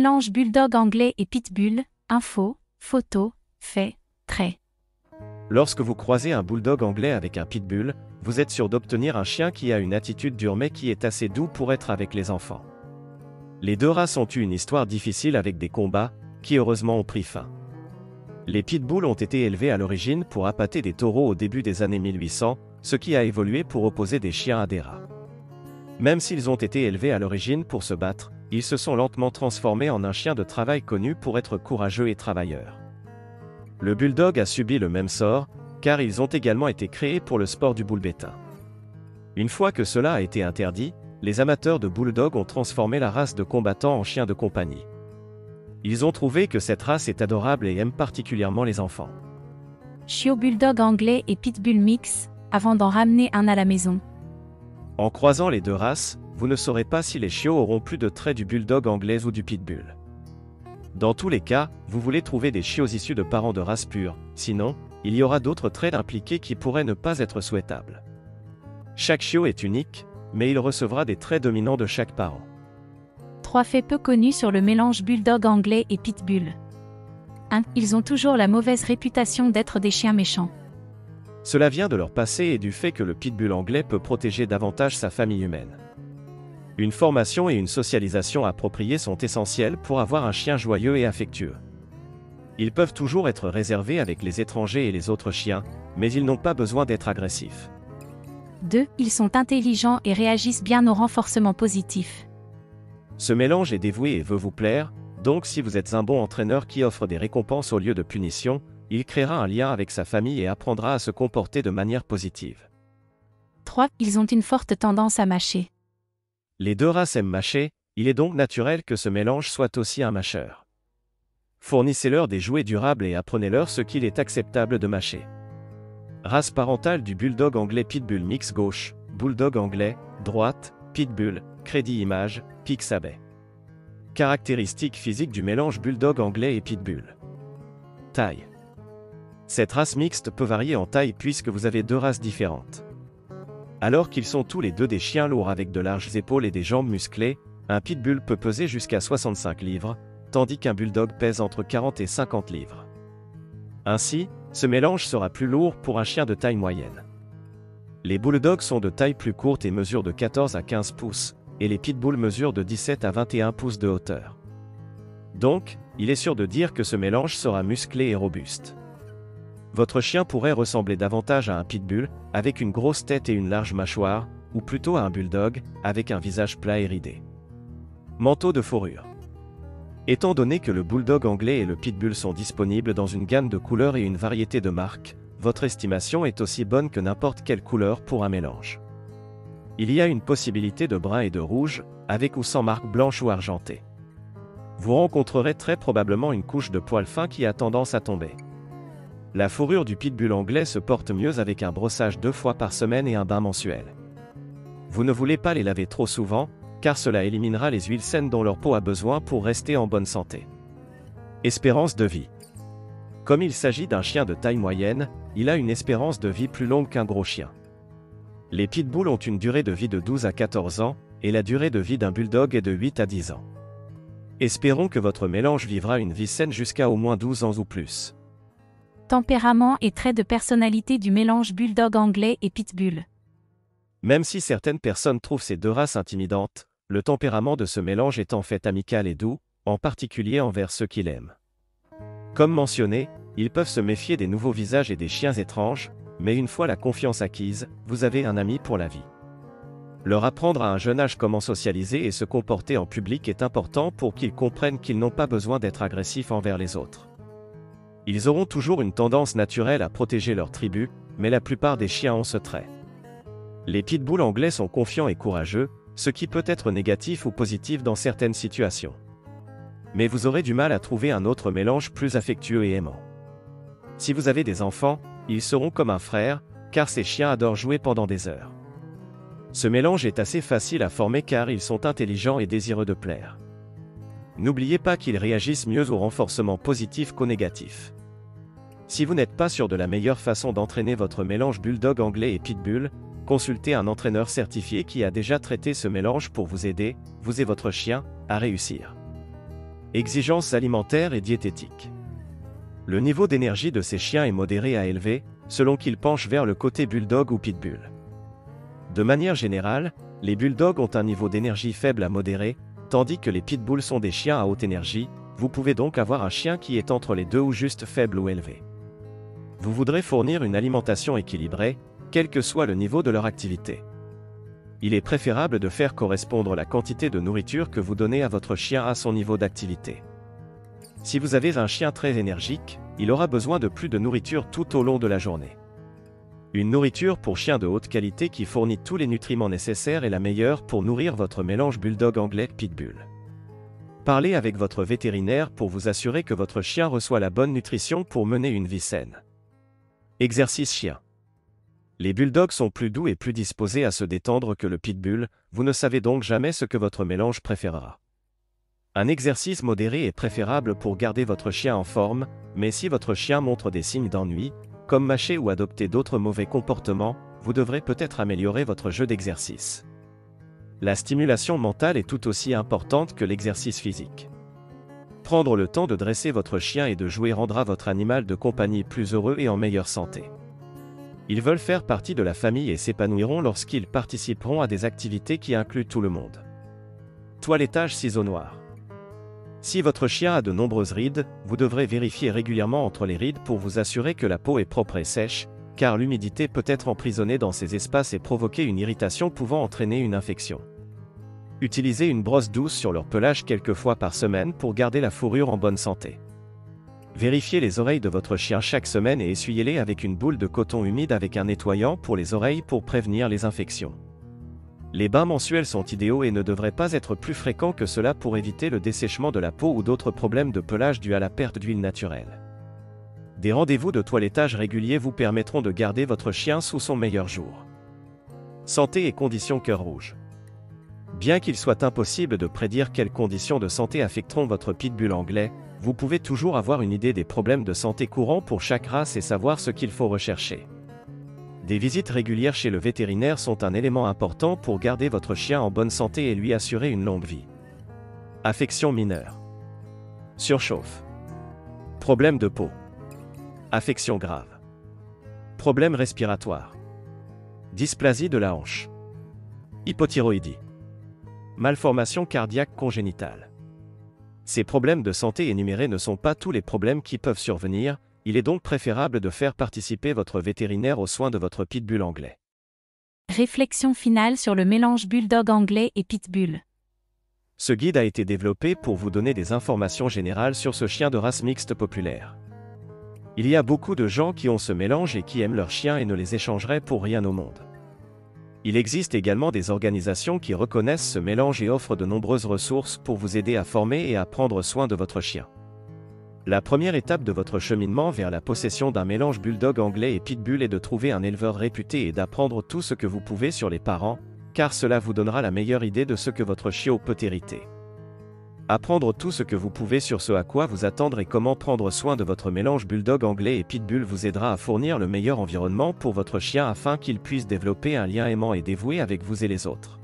mélange bulldog anglais et pitbull, info, photo, fait, trait. Lorsque vous croisez un bulldog anglais avec un pitbull, vous êtes sûr d'obtenir un chien qui a une attitude dure mais qui est assez doux pour être avec les enfants. Les deux races ont eu une histoire difficile avec des combats, qui heureusement ont pris fin. Les pitbulls ont été élevés à l'origine pour appâter des taureaux au début des années 1800, ce qui a évolué pour opposer des chiens à des rats. Même s'ils ont été élevés à l'origine pour se battre, ils se sont lentement transformés en un chien de travail connu pour être courageux et travailleur. Le bulldog a subi le même sort, car ils ont également été créés pour le sport du bull-baiting. Une fois que cela a été interdit, les amateurs de bulldog ont transformé la race de combattants en chien de compagnie. Ils ont trouvé que cette race est adorable et aime particulièrement les enfants. Chiot bulldog anglais et pitbull mix, avant d'en ramener un à la maison. En croisant les deux races, vous ne saurez pas si les chiots auront plus de traits du bulldog anglais ou du pitbull. Dans tous les cas, vous voulez trouver des chiots issus de parents de race pure, sinon, il y aura d'autres traits impliqués qui pourraient ne pas être souhaitables. Chaque chiot est unique, mais il recevra des traits dominants de chaque parent. 3 faits peu connus sur le mélange bulldog anglais et pitbull. 1. Ils ont toujours la mauvaise réputation d'être des chiens méchants. Cela vient de leur passé et du fait que le pitbull anglais peut protéger davantage sa famille humaine. Une formation et une socialisation appropriées sont essentielles pour avoir un chien joyeux et affectueux. Ils peuvent toujours être réservés avec les étrangers et les autres chiens, mais ils n'ont pas besoin d'être agressifs. 2. Ils sont intelligents et réagissent bien au renforcement positif. Ce mélange est dévoué et veut vous plaire, donc si vous êtes un bon entraîneur qui offre des récompenses au lieu de punitions, il créera un lien avec sa famille et apprendra à se comporter de manière positive. 3. Ils ont une forte tendance à mâcher. Les deux races aiment mâcher, il est donc naturel que ce mélange soit aussi un mâcheur. Fournissez-leur des jouets durables et apprenez-leur ce qu'il est acceptable de mâcher. Race parentale du bulldog anglais pitbull mix gauche, bulldog anglais, droite, pitbull, crédit image, Pixabay. Caractéristiques physiques du mélange bulldog anglais et pitbull. Taille. Cette race mixte peut varier en taille puisque vous avez deux races différentes. Alors qu'ils sont tous les deux des chiens lourds avec de larges épaules et des jambes musclées, un pitbull peut peser jusqu'à 65 livres, tandis qu'un bulldog pèse entre 40 et 50 livres. Ainsi, ce mélange sera plus lourd pour un chien de taille moyenne. Les bulldogs sont de taille plus courte et mesurent de 14 à 15 pouces, et les pitbulls mesurent de 17 à 21 pouces de hauteur. Donc, il est sûr de dire que ce mélange sera musclé et robuste. Votre chien pourrait ressembler davantage à un pitbull, avec une grosse tête et une large mâchoire, ou plutôt à un bulldog, avec un visage plat et ridé. Manteau de fourrure. Étant donné que le bulldog anglais et le pitbull sont disponibles dans une gamme de couleurs et une variété de marques, votre estimation est aussi bonne que n'importe quelle couleur pour un mélange. Il y a une possibilité de brun et de rouge, avec ou sans marque blanche ou argentée. Vous rencontrerez très probablement une couche de poils fins qui a tendance à tomber. La fourrure du pitbull anglais se porte mieux avec un brossage 2 fois par semaine et un bain mensuel. Vous ne voulez pas les laver trop souvent, car cela éliminera les huiles saines dont leur peau a besoin pour rester en bonne santé. Espérance de vie. Comme il s'agit d'un chien de taille moyenne, il a une espérance de vie plus longue qu'un gros chien. Les pitbulls ont une durée de vie de 12 à 14 ans, et la durée de vie d'un bulldog est de 8 à 10 ans. Espérons que votre mélange vivra une vie saine jusqu'à au moins 12 ans ou plus. Tempérament et traits de personnalité du mélange bulldog anglais et pitbull. Même si certaines personnes trouvent ces deux races intimidantes, le tempérament de ce mélange est en fait amical et doux, en particulier envers ceux qui l'aiment. Comme mentionné, ils peuvent se méfier des nouveaux visages et des chiens étranges, mais une fois la confiance acquise, vous avez un ami pour la vie. Leur apprendre à un jeune âge comment socialiser et se comporter en public est important pour qu'ils comprennent qu'ils n'ont pas besoin d'être agressifs envers les autres. Ils auront toujours une tendance naturelle à protéger leur tribu, mais la plupart des chiens ont ce trait. Les pitbulls anglais sont confiants et courageux, ce qui peut être négatif ou positif dans certaines situations. Mais vous aurez du mal à trouver un autre mélange plus affectueux et aimant. Si vous avez des enfants, ils seront comme un frère, car ces chiens adorent jouer pendant des heures. Ce mélange est assez facile à former car ils sont intelligents et désireux de plaire. N'oubliez pas qu'ils réagissent mieux au renforcement positif qu'au négatif. Si vous n'êtes pas sûr de la meilleure façon d'entraîner votre mélange bulldog anglais et pitbull, consultez un entraîneur certifié qui a déjà traité ce mélange pour vous aider, vous et votre chien, à réussir. Exigences alimentaires et diététiques. Le niveau d'énergie de ces chiens est modéré à élevé, selon qu'ils penchent vers le côté bulldog ou pitbull. De manière générale, les bulldogs ont un niveau d'énergie faible à modéré, tandis que les pitbulls sont des chiens à haute énergie. Vous pouvez donc avoir un chien qui est entre les deux ou juste faible ou élevé. Vous voudrez fournir une alimentation équilibrée, quel que soit le niveau de leur activité. Il est préférable de faire correspondre la quantité de nourriture que vous donnez à votre chien à son niveau d'activité. Si vous avez un chien très énergique, il aura besoin de plus de nourriture tout au long de la journée. Une nourriture pour chien de haute qualité qui fournit tous les nutriments nécessaires est la meilleure pour nourrir votre mélange bulldog anglais pitbull. Parlez avec votre vétérinaire pour vous assurer que votre chien reçoit la bonne nutrition pour mener une vie saine. Exercice chien. Les bulldogs sont plus doux et plus disposés à se détendre que le pitbull, vous ne savez donc jamais ce que votre mélange préférera. Un exercice modéré est préférable pour garder votre chien en forme, mais si votre chien montre des signes d'ennui, comme mâcher ou adopter d'autres mauvais comportements, vous devrez peut-être améliorer votre jeu d'exercice. La stimulation mentale est tout aussi importante que l'exercice physique. Prendre le temps de dresser votre chien et de jouer rendra votre animal de compagnie plus heureux et en meilleure santé. Ils veulent faire partie de la famille et s'épanouiront lorsqu'ils participeront à des activités qui incluent tout le monde. Toilettage ciseaux noirs. Si votre chien a de nombreuses rides, vous devrez vérifier régulièrement entre les rides pour vous assurer que la peau est propre et sèche, car l'humidité peut être emprisonnée dans ces espaces et provoquer une irritation pouvant entraîner une infection. Utilisez une brosse douce sur leur pelage quelques fois par semaine pour garder la fourrure en bonne santé. Vérifiez les oreilles de votre chien chaque semaine et essuyez-les avec une boule de coton humide avec un nettoyant pour les oreilles pour prévenir les infections. Les bains mensuels sont idéaux et ne devraient pas être plus fréquents que cela pour éviter le dessèchement de la peau ou d'autres problèmes de pelage dus à la perte d'huile naturelle. Des rendez-vous de toilettage réguliers vous permettront de garder votre chien sous son meilleur jour. Santé et conditions cœur rouge. Bien qu'il soit impossible de prédire quelles conditions de santé affecteront votre pitbull anglais, vous pouvez toujours avoir une idée des problèmes de santé courants pour chaque race et savoir ce qu'il faut rechercher. Des visites régulières chez le vétérinaire sont un élément important pour garder votre chien en bonne santé et lui assurer une longue vie. Affections mineures. Surchauffe. Problèmes de peau. Affections graves. Problèmes respiratoires. Dysplasie de la hanche. Hypothyroïdie. Malformation cardiaque congénitale. Ces problèmes de santé énumérés ne sont pas tous les problèmes qui peuvent survenir, il est donc préférable de faire participer votre vétérinaire aux soins de votre pitbull anglais. Réflexion finale sur le mélange bulldog anglais et pitbull. Ce guide a été développé pour vous donner des informations générales sur ce chien de race mixte populaire. Il y a beaucoup de gens qui ont ce mélange et qui aiment leurs chiens et ne les échangeraient pour rien au monde. Il existe également des organisations qui reconnaissent ce mélange et offrent de nombreuses ressources pour vous aider à former et à prendre soin de votre chien. La première étape de votre cheminement vers la possession d'un mélange bulldog anglais et pitbull est de trouver un éleveur réputé et d'apprendre tout ce que vous pouvez sur les parents, car cela vous donnera la meilleure idée de ce que votre chiot peut hériter. Apprendre tout ce que vous pouvez sur ce à quoi vous attendre et comment prendre soin de votre mélange bulldog anglais et pitbull vous aidera à fournir le meilleur environnement pour votre chien afin qu'il puisse développer un lien aimant et dévoué avec vous et les autres.